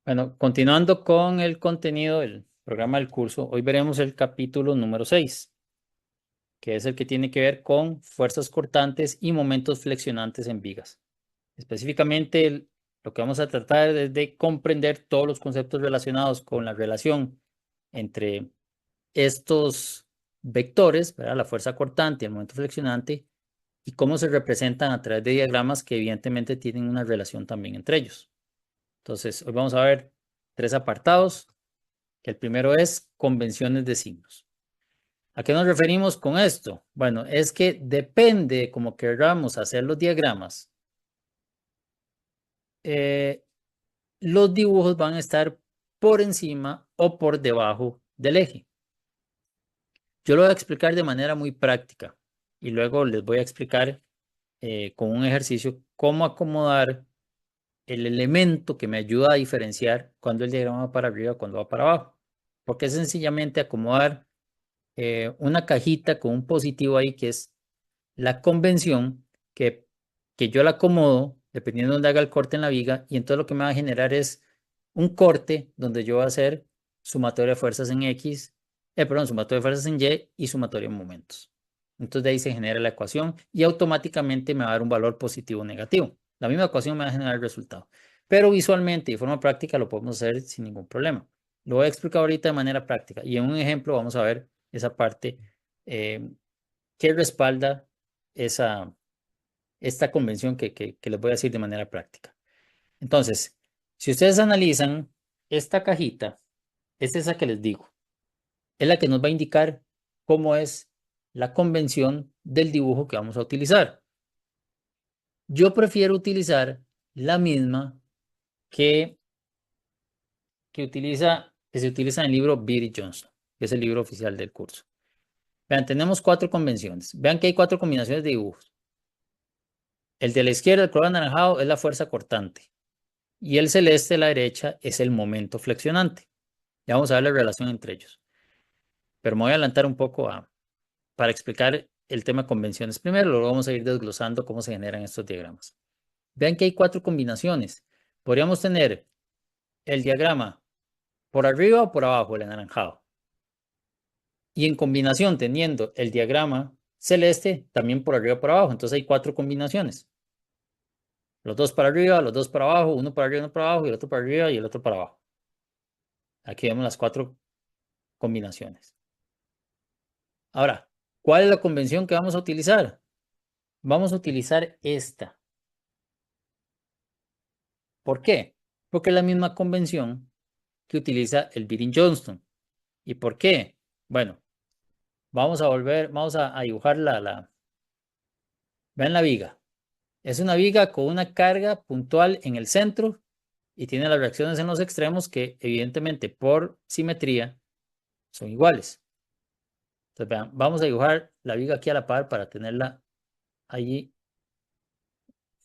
Bueno, continuando con el contenido del programa del curso, hoy veremos el capítulo número 6, que es el que tiene que ver con fuerzas cortantes y momentos flexionantes en vigas. Específicamente, lo que vamos a tratar es de comprender todos los conceptos relacionados con la relación entre estos vectores, ¿verdad? La fuerza cortante y el momento flexionante, y cómo se representan a través de diagramas que evidentemente tienen una relación también entre ellos. Entonces, hoy vamos a ver 3 apartados. El primero es convenciones de signos. ¿A qué nos referimos con esto? Bueno, es que depende de cómo queramos hacer los diagramas, eh, los dibujos van a estar por encima o por debajo del eje. Yo lo voy a explicar de manera muy práctica y luego les voy a explicar con un ejercicio cómo acomodar el elemento que me ayuda a diferenciar cuando el diagrama va para arriba o cuando va para abajo. Porque es sencillamente acomodar una cajita con un positivo ahí que es la convención que yo la acomodo dependiendo de dónde haga el corte en la viga y entonces lo que me va a generar es un corte donde yo voy a hacer sumatoria de fuerzas en X, sumatoria de fuerzas en Y y sumatoria en momentos. Entonces de ahí se genera la ecuación y automáticamente me va a dar un valor positivo o negativo. La misma ecuación me va a generar el resultado. Pero visualmente y de forma práctica lo podemos hacer sin ningún problema. Lo voy a explicar ahorita de manera práctica y en un ejemplo vamos a ver esa parte eh, que respalda esta convención que les voy a decir de manera práctica. Entonces, si ustedes analizan esta cajita, es esa que les digo, es la que nos va a indicar cómo es la convención del dibujo que vamos a utilizar. Yo prefiero utilizar la misma que, que se utiliza en el libro Beatty Johnson, que es el libro oficial del curso. Vean, tenemos 4 convenciones. Vean que hay 4 combinaciones de dibujos. El de la izquierda, el color anaranjado, es la fuerza cortante. Y el celeste de la derecha es el momento flexionante. Ya vamos a ver la relación entre ellos. Pero me voy a adelantar un poco para explicar el tema de convenciones primero. Luego vamos a ir desglosando cómo se generan estos diagramas. Vean que hay 4 combinaciones. Podríamos tener el diagrama por arriba o por abajo, el anaranjado. Y en combinación teniendo el diagrama celeste también por arriba o por abajo. Entonces hay 4 combinaciones. Los dos para arriba, los dos para abajo, uno para arriba, uno para abajo, y el otro para arriba y el otro para abajo. Aquí vemos las 4 combinaciones. Ahora, ¿cuál es la convención que vamos a utilizar? Vamos a utilizar esta. ¿Por qué? Porque es la misma convención que utiliza el Beatty-Johnston. ¿Y por qué? Bueno, vamos a dibujar vean la viga. Es una viga con una carga puntual en el centro y tiene las reacciones en los extremos que evidentemente por simetría son iguales. Entonces, vean, vamos a dibujar la viga aquí a la par para tenerla allí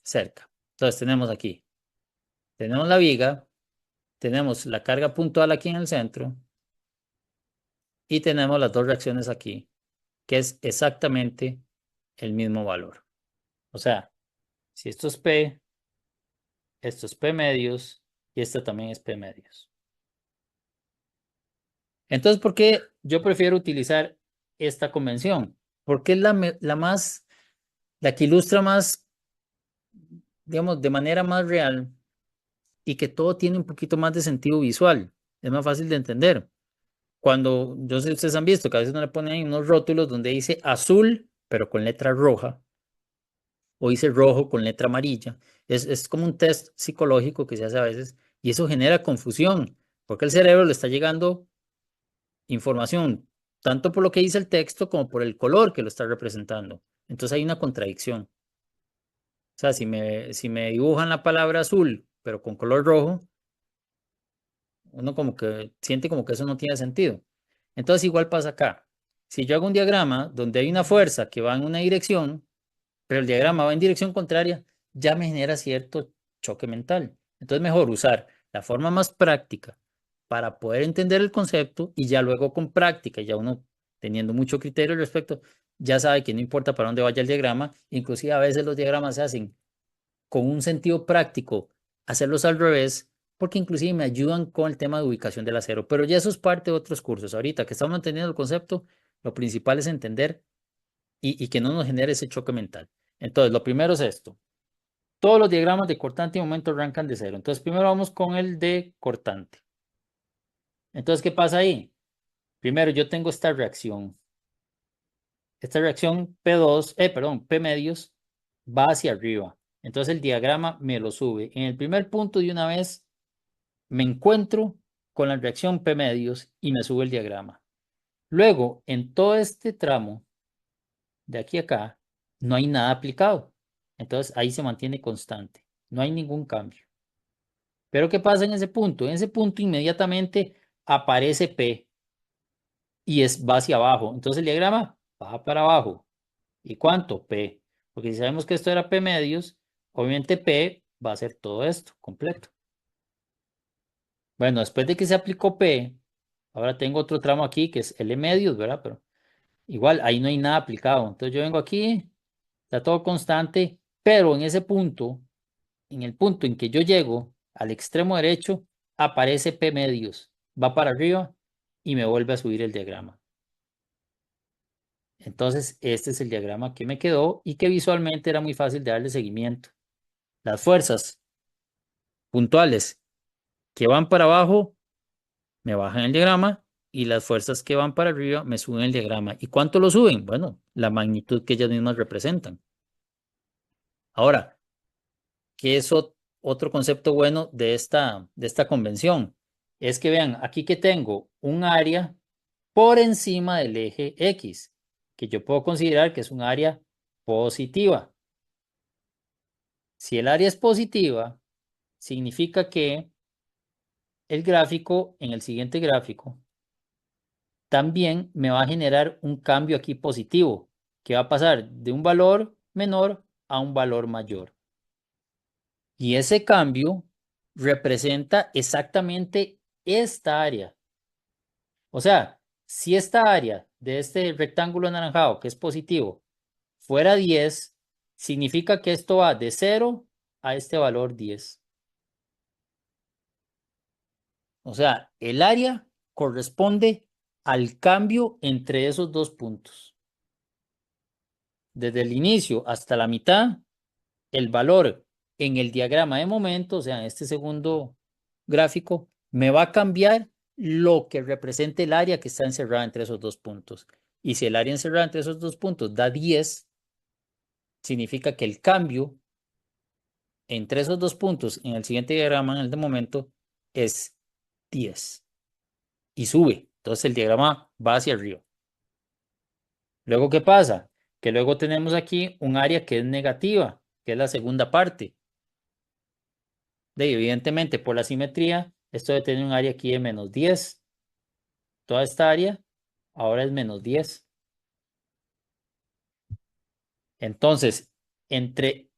cerca. Entonces, tenemos la viga, tenemos la carga puntual aquí en el centro y tenemos las dos reacciones aquí, que es exactamente el mismo valor. O sea, si esto es P, esto es P medios y esto también es P medios. Entonces, ¿por qué yo prefiero utilizar esta convención? Porque es la que ilustra más, digamos, de manera más real y que todo tiene un poquito más de sentido visual. Es más fácil de entender. Cuando, yo sé si ustedes han visto que a veces no le ponen ahí unos rótulos donde dice azul, pero con letra roja, o dice rojo con letra amarilla. Es como un test psicológico que se hace a veces y eso genera confusión, porque el cerebro le está llegando información, tanto por lo que dice el texto como por el color que lo está representando. Entonces hay una contradicción. O sea, si me dibujan la palabra azul, pero con color rojo, uno como que siente como que eso no tiene sentido. Entonces igual pasa acá. Si yo hago un diagrama donde hay una fuerza que va en una dirección, pero el diagrama va en dirección contraria, ya me genera cierto choque mental. Entonces mejor usar la forma más práctica para poder entender el concepto y ya luego con práctica, ya uno teniendo mucho criterio al respecto, ya sabe que no importa para dónde vaya el diagrama, inclusive a veces los diagramas se hacen con un sentido práctico, hacerlos al revés porque inclusive me ayudan con el tema de ubicación del acero, pero ya eso es parte de otros cursos. Ahorita que estamos entendiendo el concepto, lo principal es entender y que no nos genere ese choque mental. Entonces, lo primero es esto. Todos los diagramas de cortante y momento arrancan de cero. Entonces, primero vamos con el de cortante. Entonces, ¿qué pasa ahí? Primero, yo tengo esta reacción. Esta reacción P medios va hacia arriba. Entonces, el diagrama me lo sube. En el primer punto, de una vez, me encuentro con la reacción P medios y me sube el diagrama. Luego, en todo este tramo, de aquí a acá, no hay nada aplicado. Entonces, ahí se mantiene constante. No hay ningún cambio. Pero ¿qué pasa en ese punto? En ese punto inmediatamente aparece P y va hacia abajo. Entonces el diagrama va para abajo. ¿Y cuánto? P. Porque si sabemos que esto era P medios, obviamente P va a ser todo esto completo. Bueno, después de que se aplicó P, ahora tengo otro tramo aquí que es L medios, ¿verdad? Pero igual ahí no hay nada aplicado. Entonces yo vengo aquí, está todo constante, pero en ese punto, en el punto en que yo llego al extremo derecho, aparece P medios, va para arriba y me vuelve a subir el diagrama. Entonces, este es el diagrama que me quedó y que visualmente era muy fácil de darle seguimiento. Las fuerzas puntuales que van para abajo me bajan el diagrama y las fuerzas que van para arriba me suben el diagrama. ¿Y cuánto lo suben? Bueno, la magnitud que ellas mismas representan. Ahora, ¿qué es otro concepto bueno de esta convención? Es que vean, aquí que tengo un área por encima del eje X, que yo puedo considerar que es un área positiva. Si el área es positiva, significa que el gráfico, en el siguiente gráfico, también me va a generar un cambio aquí positivo, que va a pasar de un valor menor a un valor mayor. Y ese cambio representa exactamente esta área. O sea, si esta área de este rectángulo anaranjado, que es positivo, fuera 10, significa que esto va de 0 a este valor 10. O sea, el área corresponde al cambio entre esos dos puntos. Desde el inicio hasta la mitad, el valor en el diagrama de momento, o sea, en este segundo gráfico, me va a cambiar lo que represente el área que está encerrada entre esos dos puntos. Y si el área encerrada entre esos dos puntos da 10, significa que el cambio entre esos dos puntos en el siguiente diagrama, en el de momento, es 10 y sube. Entonces el diagrama va hacia arriba. Luego, ¿qué pasa? Que luego tenemos aquí un área que es negativa, que es la segunda parte. Evidentemente, por la simetría, esto debe tener un área aquí de menos 10. Toda esta área ahora es menos 10. Entonces, entre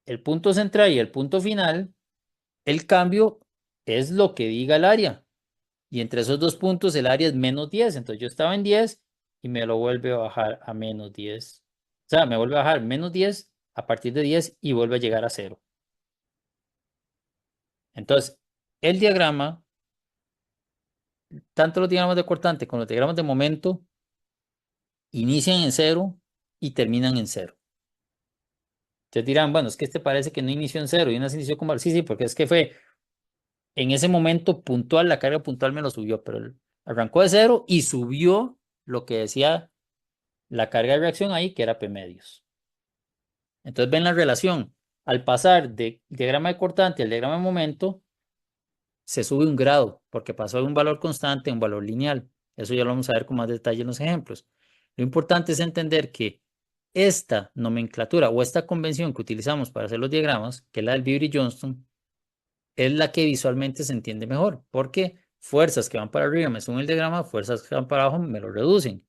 el punto central y el punto final, el cambio es lo que diga el área. Y entre esos dos puntos, el área es menos 10. Entonces, yo estaba en 10 y me lo vuelve a bajar a menos 10. O sea, me vuelve a bajar menos 10 a partir de 10 y vuelve a llegar a 0. Entonces, el diagrama, tanto los diagramas de cortante como los diagramas de momento, inician en 0 y terminan en 0. Ustedes dirán, bueno, es que este parece que no inició en 0 y no se inició con valor. Sí, sí, porque es que fue en ese momento puntual, la carga puntual me lo subió, pero arrancó de 0 y subió lo que decía la carga de reacción ahí, que era P medios. Entonces ven la relación. Al pasar de diagrama de cortante al diagrama de momento, se sube un grado, porque pasó de un valor constante a un valor lineal. Eso ya lo vamos a ver con más detalle en los ejemplos. Lo importante es entender que esta nomenclatura o esta convención que utilizamos para hacer los diagramas, que es la del Vibry-Johnston, es la que visualmente se entiende mejor, porque fuerzas que van para arriba me suben el diagrama, fuerzas que van para abajo me lo reducen.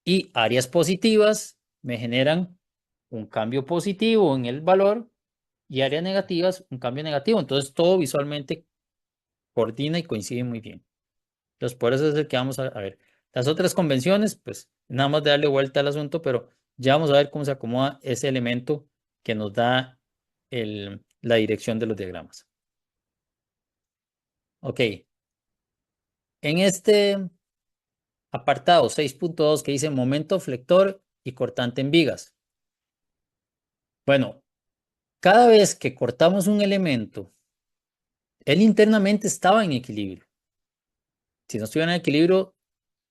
Y áreas positivas me generan un cambio positivo en el valor y áreas negativas un cambio negativo. Entonces todo visualmente coordina y coincide muy bien. Entonces por eso es el que vamos a ver. Las otras convenciones, pues nada más de darle vuelta al asunto, pero ya vamos a ver cómo se acomoda ese elemento que nos da la dirección de los diagramas. Ok. En este apartado 6.2 que dice momento flector y cortante en vigas. Bueno, cada vez que cortamos un elemento, él internamente estaba en equilibrio. Si no estuviera en equilibrio,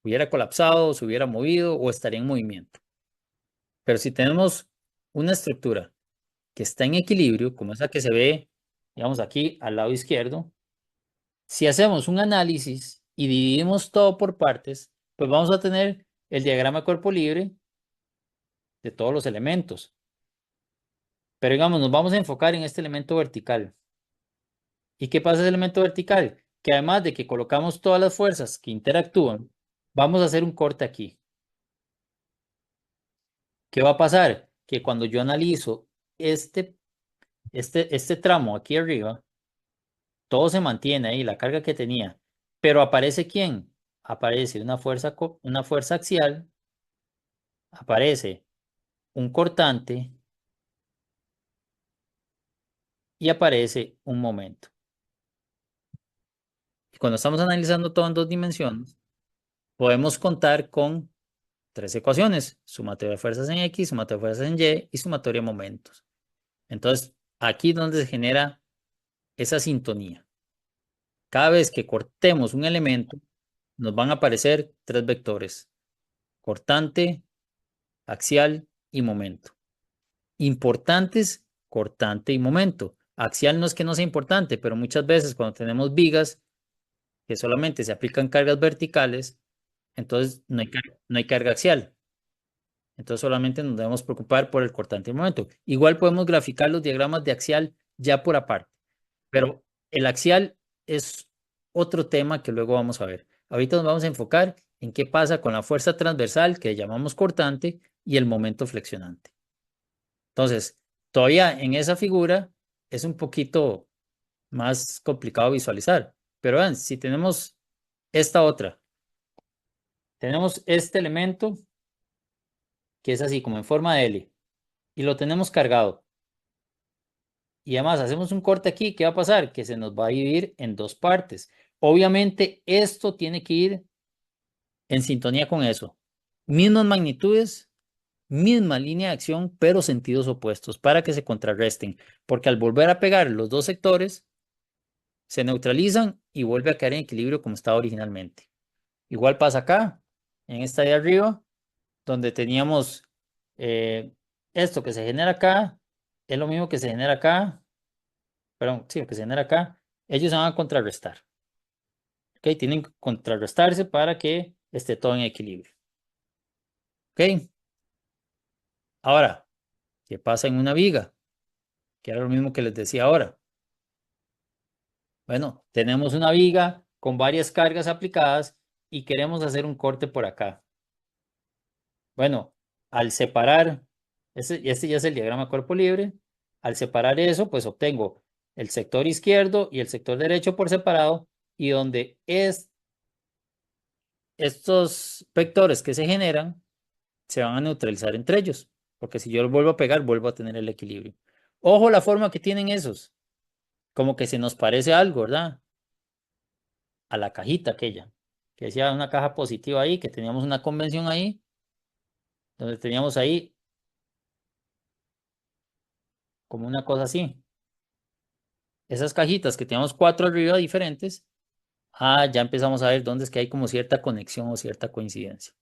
hubiera colapsado, se hubiera movido o estaría en movimiento. Pero si tenemos una estructura que está en equilibrio, como esa que se ve, digamos, aquí al lado izquierdo, si hacemos un análisis y dividimos todo por partes, pues vamos a tener el diagrama de cuerpo libre de todos los elementos. Pero digamos, nos vamos a enfocar en este elemento vertical. ¿Y qué pasa ese elemento vertical? Que además de que colocamos todas las fuerzas que interactúan, vamos a hacer un corte aquí. ¿Qué va a pasar? Que cuando yo analizo este tramo aquí arriba, todo se mantiene ahí, la carga que tenía. Pero aparece ¿quién? Aparece una fuerza axial, aparece un cortante y aparece un momento. Y cuando estamos analizando todo en dos dimensiones, podemos contar con tres ecuaciones: sumatoria de fuerzas en X, sumatoria de fuerzas en Y y sumatoria de momentos. Entonces, aquí es donde se genera esa sintonía. Cada vez que cortemos un elemento, nos van a aparecer tres vectores: cortante, axial y momento. Importantes, cortante y momento. Axial no es que no sea importante, pero muchas veces cuando tenemos vigas que solamente se aplican cargas verticales, entonces no hay carga axial. Entonces solamente nos debemos preocupar por el cortante y el momento. Igual podemos graficar los diagramas de axial ya por aparte, pero el axial es otro tema que luego vamos a ver. Ahorita nos vamos a enfocar en qué pasa con la fuerza transversal que llamamos cortante y el momento flexionante. Entonces, todavía en esa figura es un poquito más complicado visualizar, pero vean, si tenemos esta otra, tenemos este elemento que es así como en forma de L y lo tenemos cargado. Y además hacemos un corte aquí, ¿qué va a pasar? Que se nos va a dividir en dos partes. Obviamente esto tiene que ir en sintonía con eso. Mismas magnitudes, misma línea de acción, pero sentidos opuestos para que se contrarresten. Porque al volver a pegar los dos sectores, se neutralizan y vuelve a caer en equilibrio como estaba originalmente. Igual pasa acá, en esta de arriba, donde teníamos esto que se genera acá, es lo mismo que se genera acá, perdón, sí, lo que se genera acá, ellos se van a contrarrestar. ¿Ok? Tienen que contrarrestarse para que esté todo en equilibrio. ¿Ok? Ahora, ¿qué pasa en una viga? Que era lo mismo que les decía ahora. Bueno, tenemos una viga con varias cargas aplicadas y queremos hacer un corte por acá. Bueno, al separar, este ya es el diagrama cuerpo libre, al separar eso, pues obtengo el sector izquierdo y el sector derecho por separado, y donde estos vectores que se generan se van a neutralizar entre ellos, porque si yo los vuelvo a pegar, vuelvo a tener el equilibrio. Ojo la forma que tienen esos, como que se nos parece algo, ¿verdad? A la cajita aquella, que decía una caja positiva ahí, que teníamos una convención ahí, donde teníamos ahí como una cosa así. Esas cajitas que teníamos cuatro arriba diferentes, ya empezamos a ver dónde es que hay como cierta conexión o cierta coincidencia.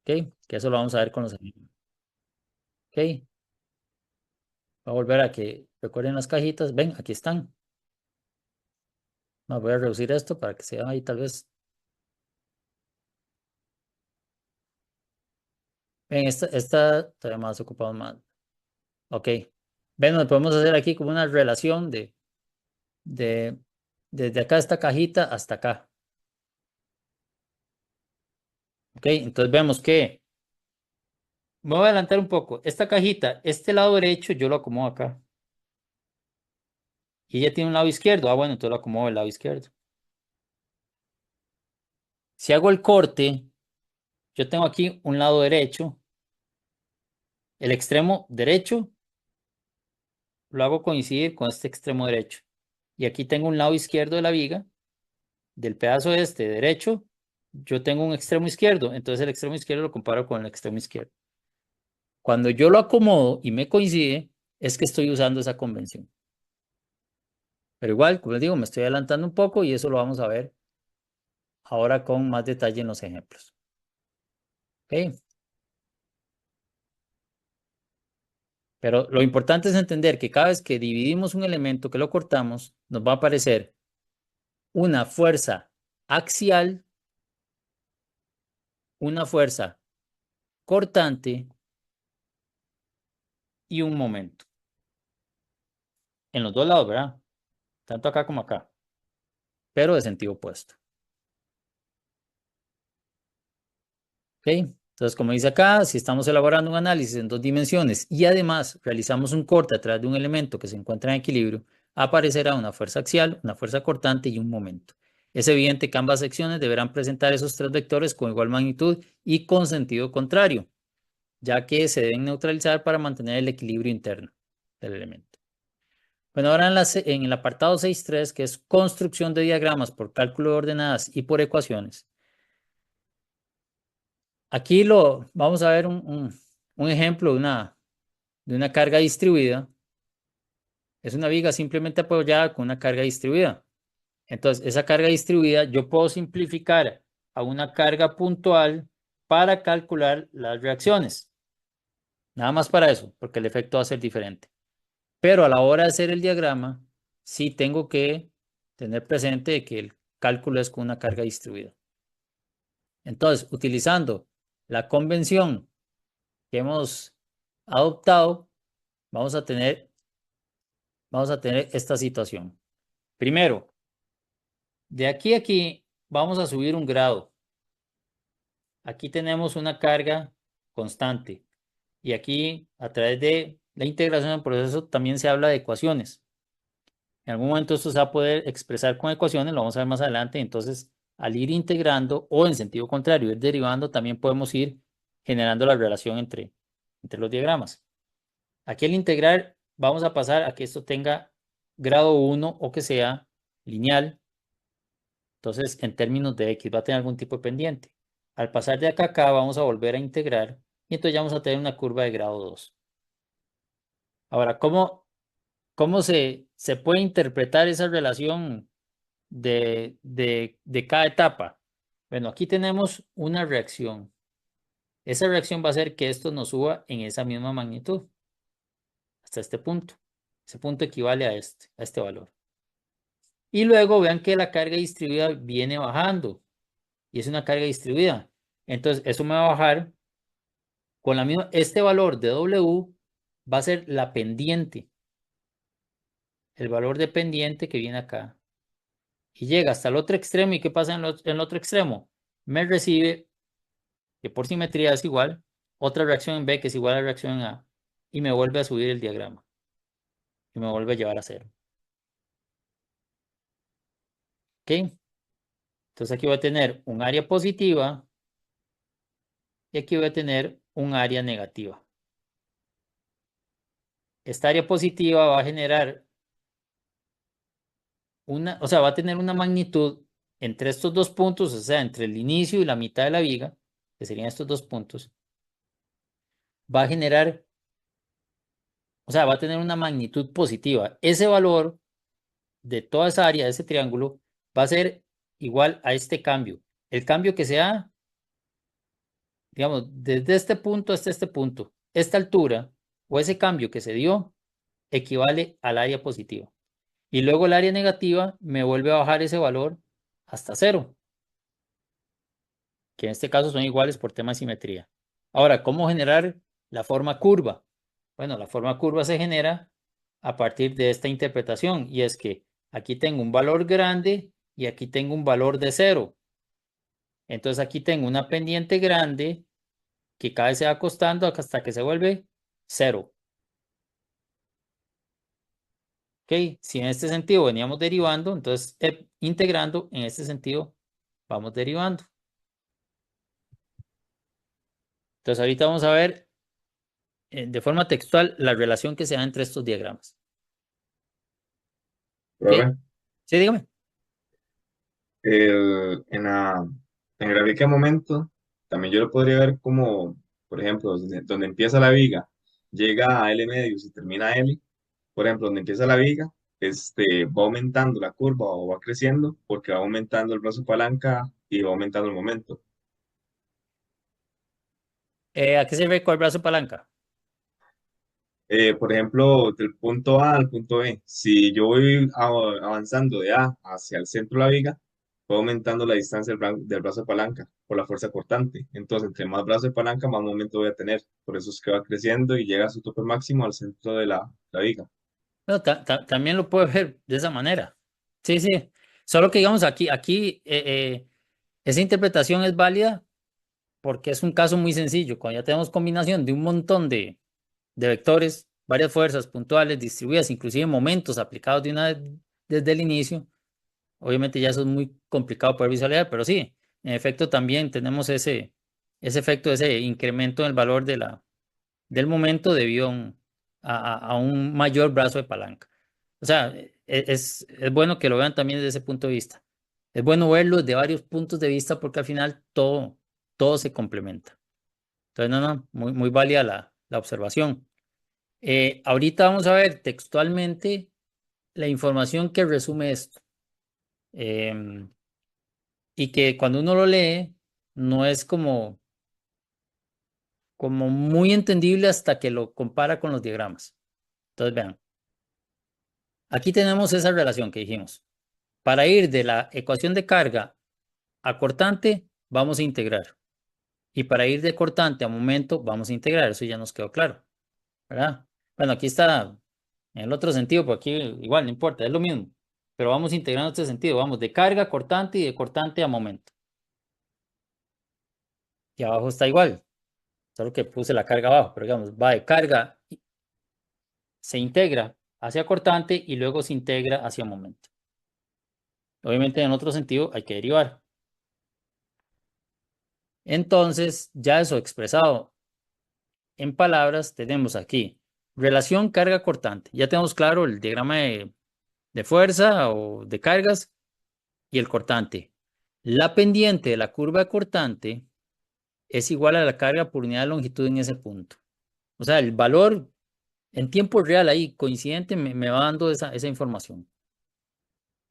¿Ok? Que eso lo vamos a ver con los ejemplos. ¿Ok? Voy a volver a que recuerden las cajitas. Ven, aquí están. Voy a reducir esto para que se vean ahí tal vez. Ven, esta todavía más ocupado más. Ok. Ven, nos podemos hacer aquí como una relación de desde acá esta cajita hasta acá. Ok, entonces vemos que me voy a adelantar un poco. Esta cajita, este lado derecho, yo lo acomodo acá. Y ella tiene un lado izquierdo. Bueno, entonces lo acomodo del lado izquierdo. Si hago el corte, yo tengo aquí un lado derecho. El extremo derecho lo hago coincidir con este extremo derecho. y aquí tengo un lado izquierdo de la viga, del pedazo este derecho, yo tengo un extremo izquierdo, entonces el extremo izquierdo lo comparo con el extremo izquierdo. Cuando yo lo acomodo y me coincide, es que estoy usando esa convención. Pero igual, como les digo, me estoy adelantando un poco y eso lo vamos a ver ahora con más detalle en los ejemplos. ¿Ok? Pero lo importante es entender que cada vez que dividimos un elemento, que lo cortamos, nos va a aparecer una fuerza axial, una fuerza cortante y un momento. En los dos lados, ¿verdad? Tanto acá como acá, pero de sentido opuesto. ¿Ok? Entonces, como dice acá, si estamos elaborando un análisis en dos dimensiones y además realizamos un corte a través de un elemento que se encuentra en equilibrio, aparecerá una fuerza axial, una fuerza cortante y un momento. Es evidente que ambas secciones deberán presentar esos tres vectores con igual magnitud y con sentido contrario, ya que se deben neutralizar para mantener el equilibrio interno del elemento. Bueno, ahora en el apartado 6.3, que es construcción de diagramas por cálculo de ordenadas y por ecuaciones. Aquí vamos a ver un ejemplo de una carga distribuida. Es una viga simplemente apoyada con una carga distribuida. Entonces, esa carga distribuida yo puedo simplificar a una carga puntual para calcular las reacciones. Nada más para eso, porque el efecto va a ser diferente. Pero a la hora de hacer el diagrama, sí tengo que tener presente que el cálculo es con una carga distribuida. Entonces, utilizando la convención que hemos adoptado, vamos a tener esta situación. Primero, de aquí a aquí vamos a subir un grado. Aquí tenemos una carga constante y aquí a través de la integración del proceso también se habla de ecuaciones. En algún momento esto se va a poder expresar con ecuaciones, lo vamos a ver más adelante. Entonces, al ir integrando o en sentido contrario, ir derivando, también podemos ir generando la relación entre los diagramas. Aquí al integrar vamos a pasar a que esto tenga grado 1 o que sea lineal. Entonces, en términos de X va a tener algún tipo de pendiente. Al pasar de acá a acá vamos a volver a integrar y entonces ya vamos a tener una curva de grado 2. Ahora, ¿cómo se puede interpretar esa relación de cada etapa? Bueno, aquí tenemos una reacción. Esa reacción va a hacer que esto nos suba en esa misma magnitud hasta este punto. Ese punto equivale a este valor. Y luego vean que la carga distribuida viene bajando y es una carga distribuida. Entonces, eso me va a bajar con la misma, este valor de W va a ser la pendiente, el valor de pendiente que viene acá. Y llega hasta el otro extremo. ¿Y qué pasa en el otro extremo? Me recibe, que por simetría es igual, otra reacción en B que es igual a la reacción en A. Y me vuelve a subir el diagrama. Y me vuelve a llevar a cero. ¿Ok? Entonces aquí voy a tener un área positiva y aquí voy a tener un área negativa. Esta área positiva va a generar o sea, va a tener una magnitud entre estos dos puntos, o sea, entre el inicio y la mitad de la viga, que serían estos dos puntos, va a generar, o sea, va a tener una magnitud positiva. Ese valor de toda esa área de ese triángulo va a ser igual a este cambio. El cambio que sea, digamos, desde este punto hasta este punto, esta altura o ese cambio que se dio equivale al área positiva. Y luego el área negativa me vuelve a bajar ese valor hasta cero, que en este caso son iguales por tema de simetría. Ahora, ¿cómo generar la forma curva? Bueno, la forma curva se genera a partir de esta interpretación y es que aquí tengo un valor grande y aquí tengo un valor de cero. Entonces aquí tengo una pendiente grande que cada vez se va acostando hasta que se vuelve cero. ¿Ok? Si en este sentido veníamos derivando, entonces integrando, en este sentido vamos derivando. Entonces ahorita vamos a ver de forma textual la relación que se da entre estos diagramas. ¿Ok? Sí, dígame. En la gráfica de momento, también yo lo podría ver como, por ejemplo, donde empieza la viga, llega a L medios y termina L. Por ejemplo, donde empieza la viga, va aumentando la curva o va creciendo porque va aumentando el brazo palanca y va aumentando el momento. ¿A qué se refiere con el brazo palanca? Por ejemplo, del punto A al punto B, si yo voy avanzando de A hacia el centro de la viga, voy aumentando la distancia del brazo de palanca por la fuerza cortante. Entonces, entre más brazo de palanca, más momento voy a tener. Por eso es que va creciendo y llega a su tope máximo al centro de la viga. Bueno, también lo puede ver de esa manera. Sí, sí. Solo que digamos aquí esa interpretación es válida porque es un caso muy sencillo. Cuando ya tenemos combinación de un montón de vectores, varias fuerzas puntuales, distribuidas, inclusive momentos aplicados de una vez desde el inicio, obviamente ya eso es muy complicado poder visualizar, pero sí, en efecto también tenemos ese efecto, ese incremento en el valor del momento debido a un mayor brazo de palanca. O sea, es bueno que lo vean también desde ese punto de vista. Es bueno verlo desde varios puntos de vista porque al final todo se complementa. Entonces, no, muy válida la observación. Ahorita vamos a ver textualmente la información que resume esto. em, y que cuando uno lo lee, no es como muy entendible hasta que lo compara con los diagramas. Entonces, vean, aquí tenemos esa relación que dijimos. Para ir de la ecuación de carga a cortante, vamos a integrar. Y para ir de cortante a momento, vamos a integrar. Eso ya nos quedó claro, ¿verdad? Bueno, aquí está en el otro sentido, porque aquí igual no importa, es lo mismo. Pero vamos integrando este sentido. Vamos de carga a cortante y de cortante a momento. Y abajo está igual, solo que puse la carga abajo, pero digamos, va de carga, se integra hacia cortante y luego se integra hacia momento. Obviamente en otro sentido hay que derivar. Entonces, ya eso expresado en palabras, tenemos aquí relación carga cortante. Ya tenemos claro el diagrama de fuerza o de cargas y el cortante. La pendiente de la curva cortante es igual a la carga por unidad de longitud en ese punto. O sea, el valor en tiempo real ahí coincidente me va dando esa información.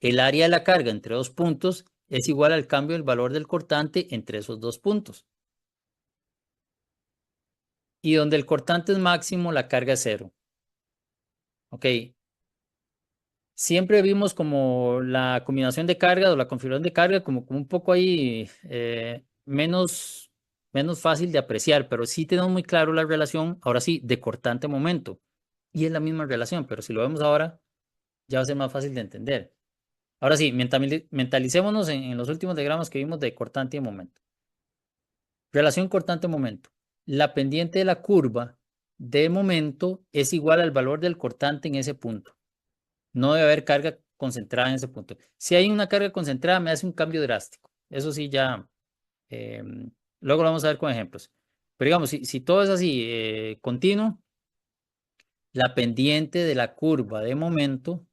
El área de la carga entre dos puntos es igual al cambio del valor del cortante entre esos dos puntos. Y donde el cortante es máximo, la carga es cero. Ok, siempre vimos como la combinación de carga o la configuración de carga como un poco ahí menos fácil de apreciar, pero sí tenemos muy claro la relación, ahora sí, de cortante a momento. Y es la misma relación, pero si lo vemos ahora, ya va a ser más fácil de entender. Ahora sí, mentalicémonos en los últimos diagramas que vimos de cortante y momento. Relación cortante-momento. La pendiente de la curva de momento es igual al valor del cortante en ese punto. No debe haber carga concentrada en ese punto. Si hay una carga concentrada, me hace un cambio drástico. Eso sí, ya. eh, luego lo vamos a ver con ejemplos. Pero digamos, si todo es así, continuo, la pendiente de la curva de momento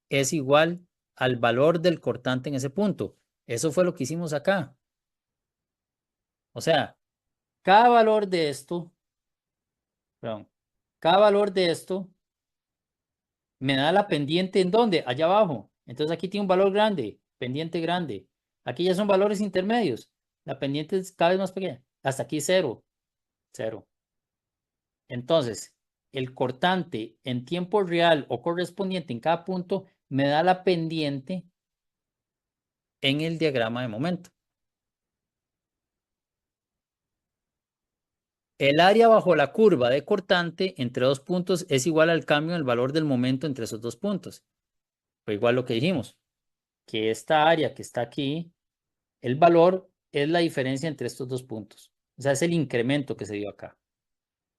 es igual al valor del cortante en ese punto. Eso fue lo que hicimos acá. O sea, cada valor de esto, perdón, cada valor de esto me da la pendiente en dónde, allá abajo. Entonces aquí tiene un valor grande, pendiente grande. Aquí ya son valores intermedios. La pendiente es cada vez más pequeña. Hasta aquí cero, cero. Entonces, el cortante en tiempo real o correspondiente en cada punto me da la pendiente en el diagrama de momento. El área bajo la curva de cortante entre dos puntos es igual al cambio en el valor del momento entre esos dos puntos. Fue igual lo que dijimos, que esta área que está aquí, el valor es la diferencia entre estos dos puntos. O sea, es el incremento que se dio acá.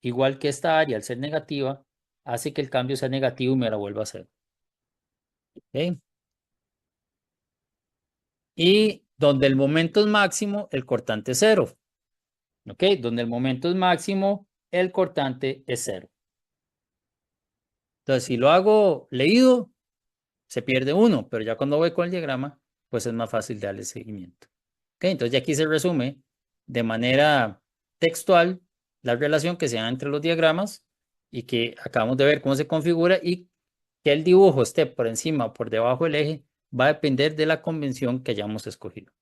Igual que esta área, al ser negativa, hace que el cambio sea negativo y me la vuelva a hacer. ¿Ok? Y donde el momento es máximo, el cortante es cero. ¿Ok? Donde el momento es máximo, el cortante es cero. Entonces, si lo hago leído, se pierde uno, pero ya cuando voy con el diagrama, pues es más fácil darle seguimiento. Ok, entonces ya aquí se resume de manera textual la relación que se da entre los diagramas y que acabamos de ver cómo se configura y que el dibujo esté por encima o por debajo del eje va a depender de la convención que hayamos escogido.